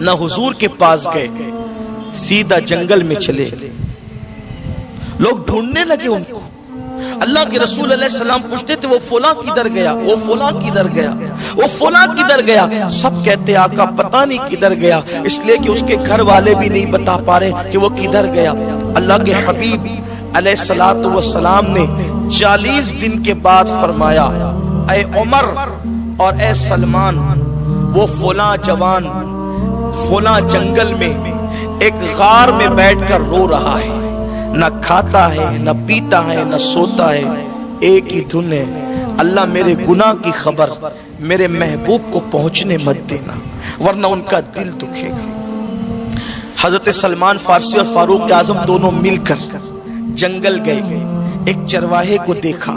نہ حضور کے پاس گئے، سیدھا جنگل میں چلے گئے۔ لوگ ڈھونڈنے لگے ان کو۔ اللہ کے رسول علیہ السلام پوچھتے تھے وہ فلاں کدھر گیا، وہ فلاں کدھر گیا، وہ فلاں کدھر گیا؟ سب کہتے آقا پتہ نہیں کدھر گیا، اس لیے کہ اس کے گھر والے بھی نہیں بتا پا رہے کہ وہ کدھر گیا۔ اللہ کے حبیب علیہ السلام نے 40 دن کے بعد فرمایا، اے عمر اور اے سلمان، وہ فلاں جوان فلاں جنگل میں ایک غار میں بیٹھ کر رو رہا ہے، نہ کھاتا ہے، نہ پیتا ہے، نہ سوتا ہے، ایک ہی دھن ہے، اللہ میرے گناہ کی خبر میرے محبوب کو پہنچنے مت دینا ورنہ ان کا دل دکھے گا۔ حضرت سلمان فارسی اور فاروق اعظم دونوں مل کر جنگل گئے، ایک چرواہے کو دیکھا،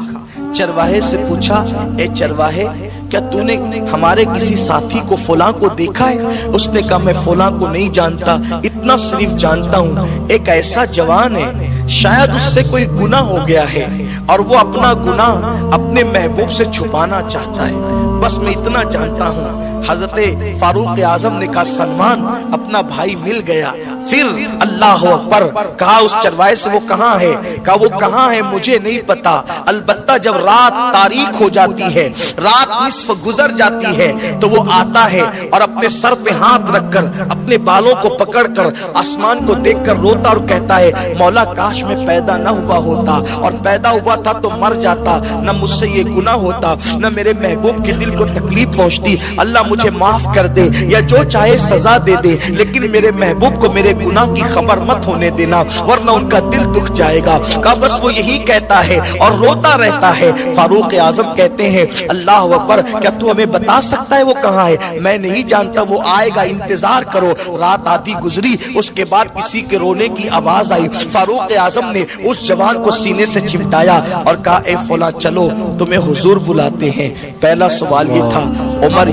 چرواہے سے پوچھا، اے چرواہے کیا تو نے ہمارے کسی ساتھی کو فلاں کو دیکھا ہے؟ اس نے کہا میں فلاں کو نہیں جانتا، اتنا صرف جانتا ہوں ایک ایسا جوان ہے شاید اس سے کوئی گناہ ہو گیا ہے اور وہ اپنا گناہ اپنے محبوب سے چھپانا چاہتا ہے، بس میں اتنا جانتا ہوں۔ حضرت فاروق اعظم نے کہا سلمان اپنا بھائی مل گیا۔ پھر اللہ اکبر کہا اس چرواہے سے وہ کہاں ہے؟ کہا وہ کہاں ہے مجھے نہیں پتا، البتہ جب رات تاریک ہو جاتی ہے، رات نصف گزر جاتی ہے تو وہ آتا ہے اور اپنے سر پہ ہاتھ رکھ کر اپنے بالوں کو پکڑ کر آسمان کو دیکھ کر روتا اور کہتا ہے مولا کاش میں پیدا نہ ہوا ہوتا، اور پیدا ہوا تھا تو مر جاتا، نہ مجھ سے یہ گناہ ہوتا، نہ میرے محبوب کے دل کو تکلیف پہنچتی، اللہ مجھے معاف کر دے یا جو چاہے سزا دے دے، لیکن میرے محبوب کو میرے گناہ کی خبر مت ہونے دینا ورنہ ان کا دل دکھ جائے گا۔ کہا بس وہ یہی کہتا ہے اور روتا رہتا ہے۔ فاروق اعظم کہتے ہیں اللہ اکبر کیا تو ہمیں بتا سکتا ہے وہ کہاں ہے؟ میں نہیں جانتا، وہ آئے گا، انتظار کرو۔ رات آدھی گزری، اس کے بعد کسی کے رونے کی آواز آئی۔ فاروق اعظم نے اس جوان کو سینے سے چمٹایا اور کہا اے فلاں چلو تمہیں حضور بلاتے ہیں۔ پہلا سوال یہ تھا عمر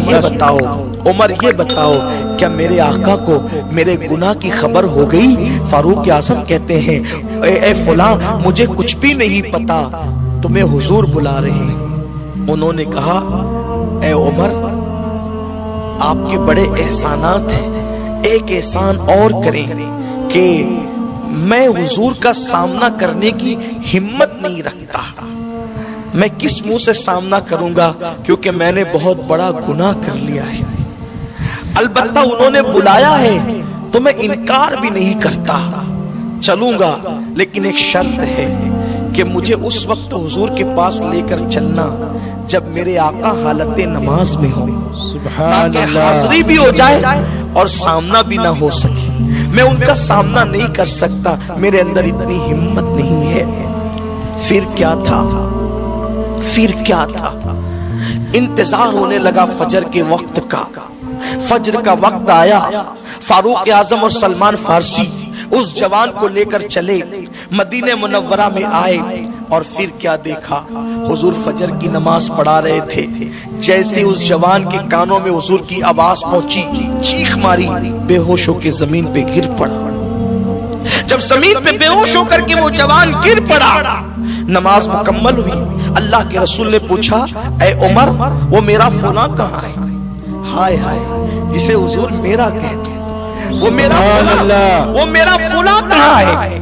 یہ بتاؤ کیا میرے آقا کو میرے گناہ کی خبر ہو گئی؟ فاروق اعظم کہتے ہیں اے فلاں مجھے کچھ بھی نہیں پتا، تمہیں حضور بلا رہے ہیں۔ انہوں نے کہا اے عمر آپ کے بڑے احسانات ہیں، ایک احسان اور کریں کہ میں حضور کا سامنا کرنے کی ہمت نہیں رکھتا، میں کس منہ سے سامنا کروں گا کیونکہ میں نے بہت بڑا گناہ کر لیا ہے، البتہ انہوں نے بلایا ہے تو میں انکار بھی نہیں کرتا، چلوں گا، لیکن ایک شرط ہے کہ مجھے اس وقت حضور کے پاس لے کر چلنا جب میرے آقا حالت نماز میں ہو، تاکہ حاضری بھی ہو جائے اور سامنا بھی نہ ہو سکے۔ میں ان کا سامنا نہیں کر سکتا، میرے اندر اتنی ہمت نہیں ہے۔ پھر کیا تھا؟ انتظار ہونے لگا فجر کے وقت کا۔ فجر کا وقت آیا، فاروق اعظم اور سلمان فارسی اس جوان کو لے کر چلے، مدینہ منورہ میں آئے اور پھر کیا دیکھا؟ حضور فجر کی نماز پڑھا رہے تھے، جیسے اس جوان کے کانوں میں حضور کی آواز پہنچی، چیخ ماری، بے ہوش ہو کے زمین پہ گر پڑا۔ جب زمین پہ بے ہوش ہو کر کے وہ جوان گر پڑا، نماز مکمل ہوئی، اللہ کے رسول نے پوچھا اے عمر وہ میرا فلاں کہاں ہے؟ ہائے ہائے جسے حضور میرا کہتے ہیں، وہ میرا فلاں کہاں ہے؟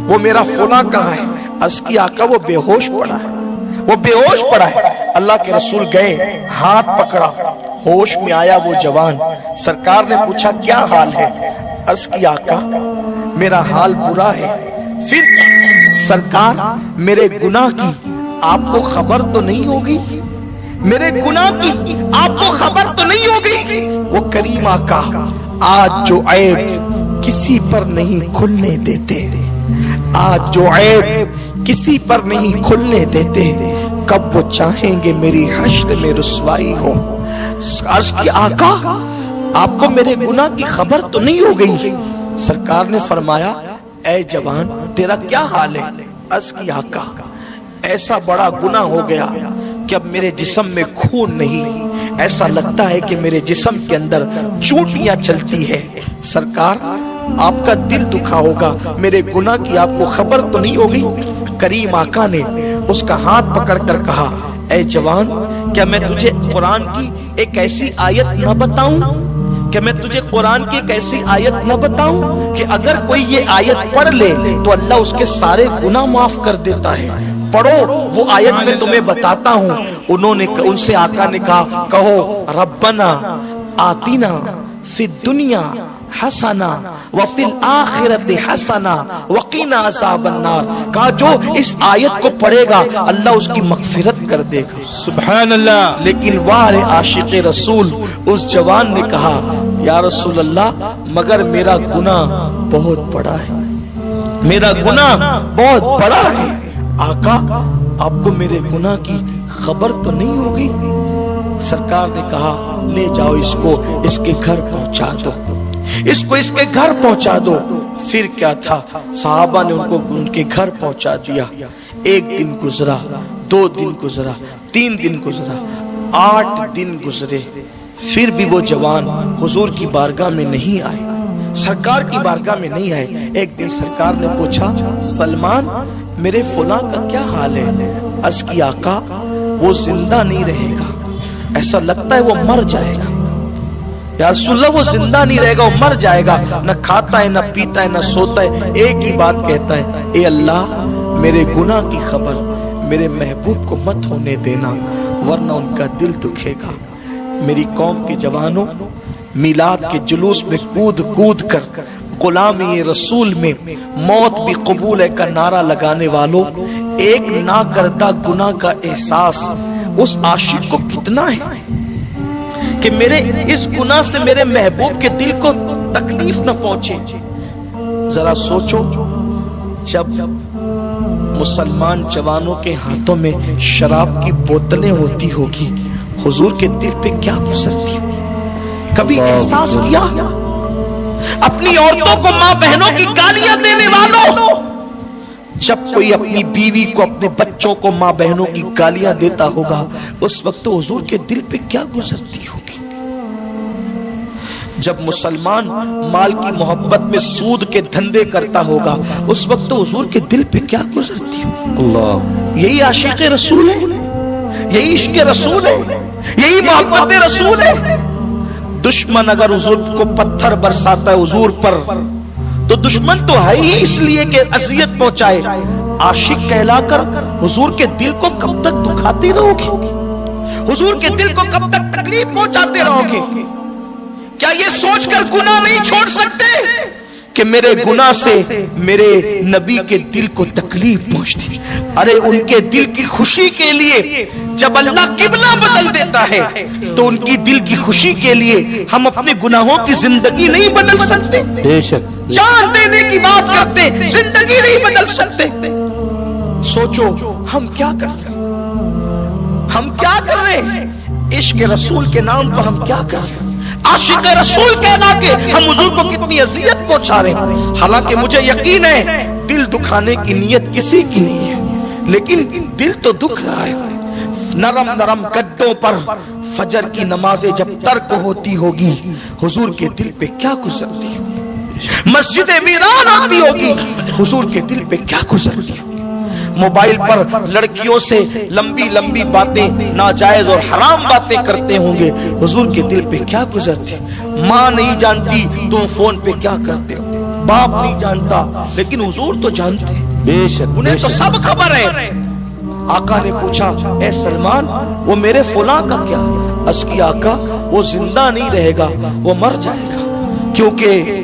وہ میرا فلاں کہاں ہے؟ عرض کی آقا وہ بے ہوش پڑا ہے۔ اللہ کے رسول گئے، ہاتھ پکڑا، ہوش میں آیا وہ جوان، سرکار نے پوچھا کیا حال ہے؟ عرض کی آقا میرا حال برا ہے۔ پھر سرکار میرے گناہ کی آپ کو خبر تو نہیں ہوگی؟ میرے گناہ کی آپ کو خبر تو نہیں ہوگی؟ وہ کریم آقا آج جو عیب کسی پر نہیں کھلنے دیتے، آج جو عیب کسی پر نہیں کھلنے دیتے، کب وہ چاہیں گے میری حشر میں رسوائی ہو۔ عرض کی آقا آپ کو میرے گناہ کی خبر تو نہیں ہو گئی؟ سرکار نے فرمایا اے جوان تیرا کیا حال ہے؟ عرض کی آقا ایسا بڑا گناہ ہو گیا کہ اب میرے جسم میں خون نہیں، ایسا لگتا ہے کہ میرے جسم کے اندر چوٹیاں چلتی ہے۔ سرکار آپ کا دل دکھا ہوگا، میرے گناہ کی آپ کو خبر تو نہیں ہوگی؟ کریم آقا نے اس کا ہاتھ پکڑ کر کہا اے جوان کیا میں تجھے قرآن کی ایک ایسی آیت نہ بتاؤں کہ میں تجھے قرآن کی ایک ایسی آیت نہ بتاؤں کہ اگر کوئی یہ آیت پڑھ لے تو اللہ اس کے سارے گناہ معاف کر دیتا ہے؟ پڑھو وہ آیت میں تمہیں بتاتا ہوں۔ ان سے آقا نے کہا کہو ربنا آتینا فی الدنیا حسنا وفی الآخرت حسنا وقینا عذاب النار۔ کہا جو اس آیت کو پڑھے گا اللہ اس کی مغفرت کر دے گا۔ سبحان اللہ۔ لیکن وارے عاشق رسول اس جوان نے کہا یا رسول اللہ مگر میرا گناہ بہت بڑا ہے، میرا گناہ بہت بڑا ہے۔ آقا آپ کو میرے گناہ کی خبر تو نہیں ہوگی؟ سرکار نے کہا لے جاؤ اس کو اس کے گھر پہنچا دو، اس کو اس کے گھر پہنچا دو۔ پھر کیا تھا، صحابہ نے ان کو ان کے گھر پہنچا دیا۔ ایک دن گزرا، 2 دن گزرا، 3 دن گزرا، 8 دن گزرے، پھر بھی وہ جوان حضور کی بارگاہ میں نہیں آئے، سرکار کی بارگاہ میں نہیں آئے۔ ایک دن سرکار نے پوچھا سلمان میرے فلاں کا کیا حال ہے؟ عرض کی آقا وہ زندہ نہیں رہے گا، ایسا لگتا ہے وہ مر جائے گا۔ یا رسول اللہ وہ زندہ نہیں رہے گا، وہ مر جائے گا، نہ کھاتا ہے نہ پیتا ہے نہ سوتا ہے، ایک ہی بات کہتا ہے اے اللہ میرے گناہ کی خبر میرے محبوب کو مت ہونے دینا ورنہ ان کا دل دکھے گا۔ میری قوم کے جوانوں، میلاد کے جلوس میں کود کود کر غلامی رسول میں موت بھی قبول ہے کا نعرہ لگانے والوں، ایک نہ کردہ گناہ کا احساس اس عاشق کو کتنا ہے کہ میرے اس گناہ سے میرے محبوب کے دل کو تکلیف نہ پہنچے۔ ذرا سوچو جب مسلمان جوانوں کے ہاتھوں میں شراب کی بوتلیں ہوتی ہوگی حضور کے دل پہ کیا گزرتی؟ کبھی احساس کیا؟ اپنی عورتوں کو ماں بہنوں کی گالیاں دینے والوں، جب کوئی اپنی بیوی کو اپنے بچوں کو ماں بہنوں کی گالیاں دیتا ہوگا اس وقت تو حضور کے دل پہ کیا گزرتی ہوگی؟ جب مسلمان مال کی محبت میں سود کے دھندے کرتا ہوگا اس وقت تو حضور کے دل پہ کیا گزرتی ہوگی؟ اللہ، یہی عاشق رسول ہے، یہی عشق رسول ہے، یہی محبت رسول ہے۔ دشمن اگر حضور کو پتھر برساتا ہے حضور پر تو دشمن تو ہے ہی اس لیے کہ اذیت پہنچائے، عاشق کہلا کر حضور کے دل کو کب تک دکھاتے رہو گے؟ حضور کے دل کو کب تک تکلیف پہنچاتے رہو گے؟ کیا یہ سوچ کر گناہ نہیں چھوڑ سکتے کہ میرے گناہ سے میرے نبی کے دل کو تکلیف پہنچتی؟ ارے ان کے دل کی خوشی کے لیے جب اللہ قبلہ بدل دیتا ہے تو ان کی دل کی خوشی کے لیے ہم اپنے گناہوں کی زندگی نہیں بدل سکتے؟ بے شک جان دینے کی بات کرتے زندگی نہیں بدل سکتے۔ سوچو ہم کیا کر رہے ہیں، ہم کیا کر رہے ہیں؟ عشق رسول کے نام پر ہم کیا کر رہے ہیں؟ عاشق رسول کہلا کے ہم حضور کو کتنی اذیت پہنچا رہے ہیں۔ حالانکہ مجھے یقین ہے دل دکھانے کی نیت کسی کی نہیں ہے، لیکن دل تو دکھ رہا ہے۔ نرم نرم گدوں پر فجر کی نمازیں جب ترک ہوتی ہوگی حضور کے دل پہ کیا گزرتی ہوگی؟ مسجدیں ویران ہوتی ہوگی حضور کے دل پہ کیا گزرتی ہوگی؟ موبائل پر لڑکیوں سے لمبی لمبی باتیں ناجائز اور حرام باتیں کرتے ہوں گے حضور کے دل پہ کیا گزرتی؟ ماں نہیں جانتی تم فون پہ کیا کرتے ہو، باپ نہیں جانتا لیکن حضور تو جانتے ہیں، بے شک انہیں تو سب خبر ہے۔ آقا نے پوچھا اے سلمان وہ میرے فلاں کا کیا؟ عرض کی آقا وہ زندہ نہیں رہے گا، وہ مر جائے گا، کیونکہ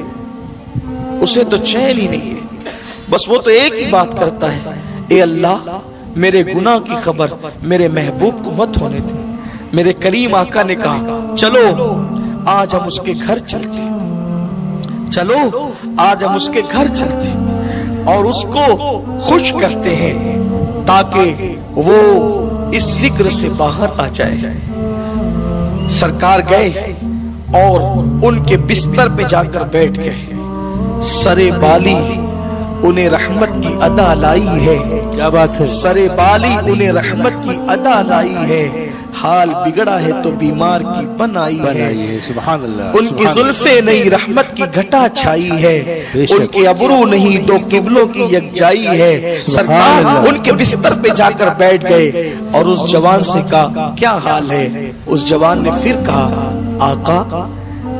اسے تو چین ہی نہیں ہے، بس وہ تو ایک ہی بات کرتا ہے اے اللہ میرے گناہ کی خبر میرے محبوب کو مت ہونے دے۔ میرے کریم آقا نے کہا چلو آج ہم اس کے گھر چلتے، چلو آج ہم اس کے گھر چلتے اور اس کو خوش کرتے ہیں تاکہ وہ اس فکر سے باہر آ جائے۔ سرکار گئے اور ان کے بستر پہ جا کر بیٹھ گئے، سرے بالی انہیں رحمت کی ادا لائی ہے، کیا بات ہے، سرے بالی انہیں رحمت کی ادا لائی ہے، حال بگڑا ہے تو بیمار کی بنائی ہے، سبحان اللہ، ان کی زلفیں نہیں رحمت کی گھٹا چھائی ہے، ان کے ابرو نہیں دو قبلوں کی یکجائی ہے۔ سرکار ان کے بستر پہ جا کر بیٹھ گئے اور اس جوان سے کہا کیا حال ہے؟ اس جوان نے پھر کہا آقا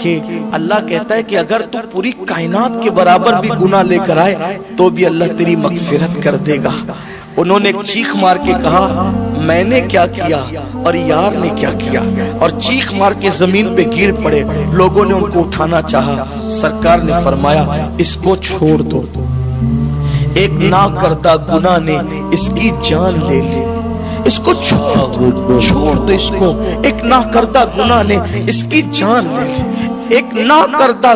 کہ اللہ کہتا ہے کہ اگر تو پوری کائنات کے برابر بھی گناہ لے کر آئے تو بھی اللہ تیری مغفرت کر دے گا۔ انہوں نے چیخ مار کے کہا میں نے کیا کیا اور یار نے کیا کیا، اور چیخ مار کے زمین پہ گر پڑے۔ لوگوں نے ان کو اٹھانا چاہا، سرکار نے فرمایا اس کو چھوڑ دو، ایک نہ کردہ گناہ نے اس کی جان لے لی، اس کو چھوڑ دو اس کو، ایک نہ کردہ گناہ نے اس کی جان لے لی، ایک نہ کردہ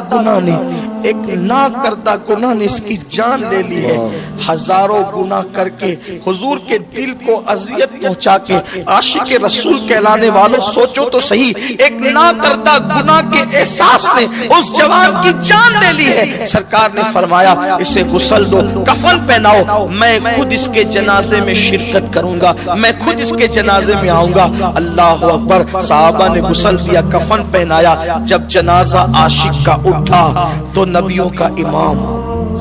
گناہ نے اس کی جان لے لی ہے۔ ہزاروں گناہ کر کے حضور کے دل کو اذیت پہنچا کے عاشق رسول کہلانے والوں، سوچو تو صحیح، ایک نہ کردہ گناہ کے احساس نے اس جوان کی جان لے لی ہے۔ سرکار نے فرمایا اسے غسل دو، کفن پہناؤ، میں خود اس کے جنازے میں شرکت کروں گا، میں خود اس کے جنازے میں آؤں گا۔ اللہ اکبر، صحابہ نے غسل دیا، کفن پہنایا۔ جب جنازہ عاشق کا اٹھا تو نبیوں کا امام،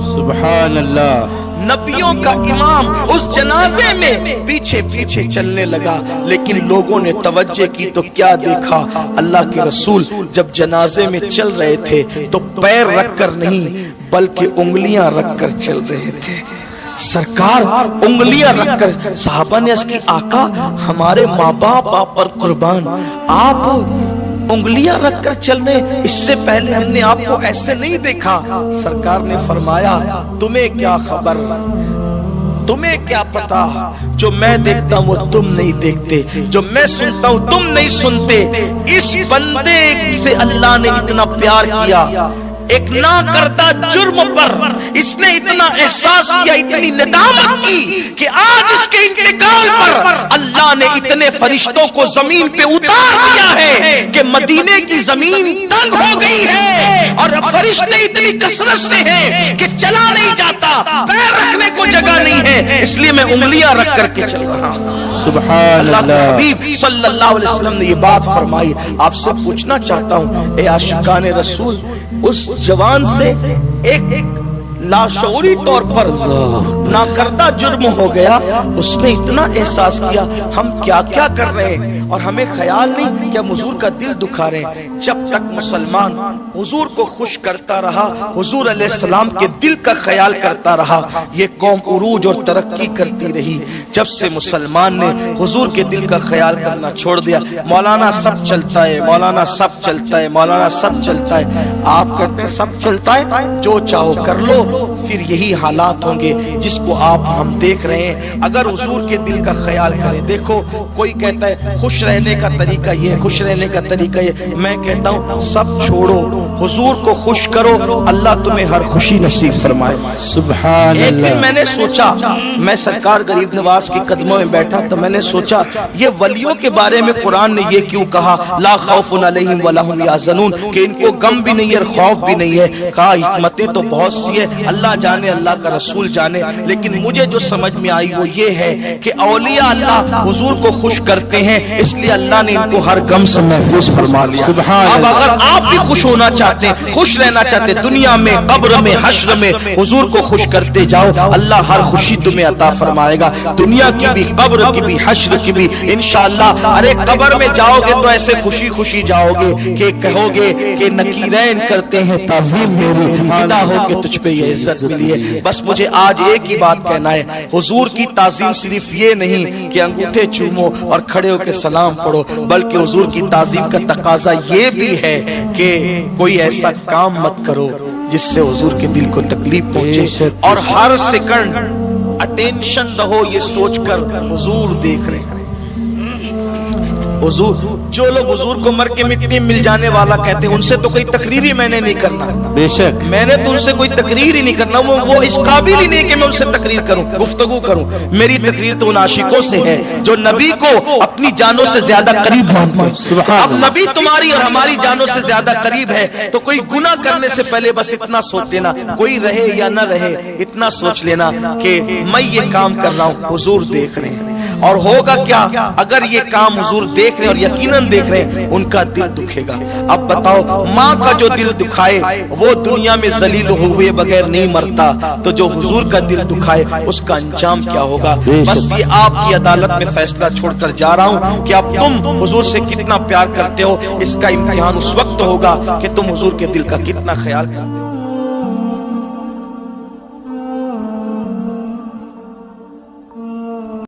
سبحان اللہ، نبیوں کا امام اس جنازے میں پیچھے پیچھے چلنے لگا، لیکن لوگوں نے توجہ کی تو کیا دیکھا، اللہ کے رسول جب جنازے میں چل رہے تھے تو پیر رکھ کر نہیں بلکہ انگلیاں رکھ کر چل رہے تھے۔ سرکار انگلیاں رکھ کر، صحابہ نے اس کی آقا ہمارے ماں باپ آپ پر قربان، آپ انگلیاں رکھ کر چلنے، اس سے پہلے ہم نے آپ کو ایسے نہیں دیکھا۔ سرکار نے فرمایا تمہیں کیا خبر، تمہیں کیا پتا، جو میں دیکھتا ہوں وہ تم نہیں دیکھتے، جو میں سنتا ہوں تم نہیں سنتے۔ اس بندے سے اللہ نے اتنا پیار کیا، ایک نہ کردہ جرم پر اس نے اتنا احساس کیا، اتنی ندامت کی کہ آج اس کے انتقال پر اللہ نے اتنے فرشتوں کو زمین پہ اتار دیا ہے کہ مدینے کی زمین تنگ ہو گئی ہے، اور فرشتے اتنی کثرت سے ہیں کہ چلا نہیں جاتا، پیر رکھنے کو جگہ نہیں ہے، اس لیے میں انگلیاں رکھ کر کے چل رہا ہوں۔ سبحان اللہ کے اللہ، حبیب صلی اللہ علیہ وسلم نے یہ بات فرمائی۔ آپ سے پوچھنا چاہتا ہوں اے عاشقان رسول، اس جوان سے ایک لاشعوری طور پر ناکردہ جرم ہو گیا، اس نے اتنا احساس کیا ہم کیا کیا کر رہے ہیں، اور ہمیں خیال نہیں کہ ہم حضور کا دل دکھا رہے ہیں۔ جب تک مسلمان حضور کو خوش کرتا رہا، حضور علیہ السلام کے دل کا خیال کرتا رہا، یہ قوم عروج اور ترقی کرتی رہی۔ جب سے مسلمان نے حضور کے دل کا خیال کرنا چھوڑ دیا، مولانا سب چلتا ہے، مولانا سب چلتا ہے، مولانا سب چلتا ہے، آپ کہتے ہیں سب چلتا ہے، جو چاہو کر لو، پھر یہی حالات ہوں گے جس کو آپ ہم دیکھ رہے ہیں۔ اگر حضور کے دل کا خیال کریں، دیکھو کوئی کہتا ہے خوش رہنے کا طریقہ یہ، خوش رہنے کا طریقہ یہ، میں کہتا ہوں سب چھوڑو، حضور کو خوش کرو، اللہ تمہیں ہر خوشی نصیب فرمائے۔ سبحان ایک دن اللہ، میں نے سوچا، میں سرکار غریب نواز کے قدموں میں بیٹھا تو میں نے سوچا یہ ولیوں کے بارے میں قرآن نے یہ کیوں کہا لا خوف علیہم ولا ہم یحزنون، کہ ان کو غم بھی نہیں ہے اور خوف بھی نہیں ہے۔ کہا حکمتیں تو بہت سی ہے، اللہ جانے، اللہ کا رسول جانے، لیکن مجھے جو سمجھ میں آئی وہ یہ ہے کہ اولیاء اللہ حضور کو خوش کرتے ہیں، اس لیے اللہ نے ان کو ہر غم سے محفوظ فرما لیا۔ سبحان اب اللہ، اگر آپ بھی خوش ہونا چاہتے ہیں، خوش رہنا چاہتے ہیں، دنیا میں، قبر میں، حشر میں حضور کو خوش کرتے جاؤ، اللہ ہر خوشی تمہیں عطا فرمائے گا، دنیا کی بھی، قبر کی بھی، حشر کی بھی انشاءاللہ۔ ارے قبر میں جاؤ گے تو ایسے خوشی خوشی جاؤ گے کہ کہو گے کہ نکیرین کرتے ہیں تعظیم میری، فدا ہو کہ تجھ پہ یہ عزت ملی ہے۔ بس مجھے آج ایک ہی بات کہنا ہے، حضور کی تعظیم صرف یہ نہیں کہ انگوٹھے چومو اور کھڑے ہو کے سلام پڑھو، بلکہ حضور کی تعظیم کا تقاضا یہ بھی ہے کہ کوئی ایسا کام مت کرو جس سے حضور کے دل کو تکلیف پہنچے، اور ہر سیکنڈ اٹینشن رہو یہ سوچ کر حضور دیکھ رہے ہیں۔ حضور، جو لوگ حضور کو مر کے مٹی میں مل جانے والا کہتے ہیں، ان سے تو کوئی تقریر ہی میں نے نہیں کرنا، بے شک میں نے تو ان سے کوئی تقریر ہی نہیں کرنا، وہ اس قابل ہی نہیں کہ میں ان سے تقریر کروں، گفتگو کروں۔ میری تقریر تو ان عاشقوں سے ہے جو نبی کو اپنی جانوں سے زیادہ قریب مانتے ہیں۔ اب نبی تمہاری اور ہماری جانوں سے زیادہ قریب ہے تو کوئی گناہ کرنے سے پہلے بس اتنا سوچ لینا، کوئی رہے یا نہ رہے اتنا سوچ لینا کہ میں یہ کام کر رہا ہوں، حضور دیکھ رہے ہیں۔ اور ہوگا کیا اگر یہ کام حضور دیکھ رہے ہیں اور یقیناً دیکھ رہے ہیں، ان کا دل دکھے گا۔ اب بتاؤ، ماں کا جو دل دکھائے وہ دنیا میں ذلیل ہوئے بغیر نہیں مرتا، تو جو حضور کا دل دکھائے اس کا انجام کیا ہوگا؟ بس یہ آپ کی عدالت میں فیصلہ چھوڑ کر جا رہا ہوں کہ اب تم حضور سے کتنا پیار کرتے ہو، اس کا امتحان اس وقت ہوگا کہ تم حضور کے دل کا کتنا خیال کرتے ہو۔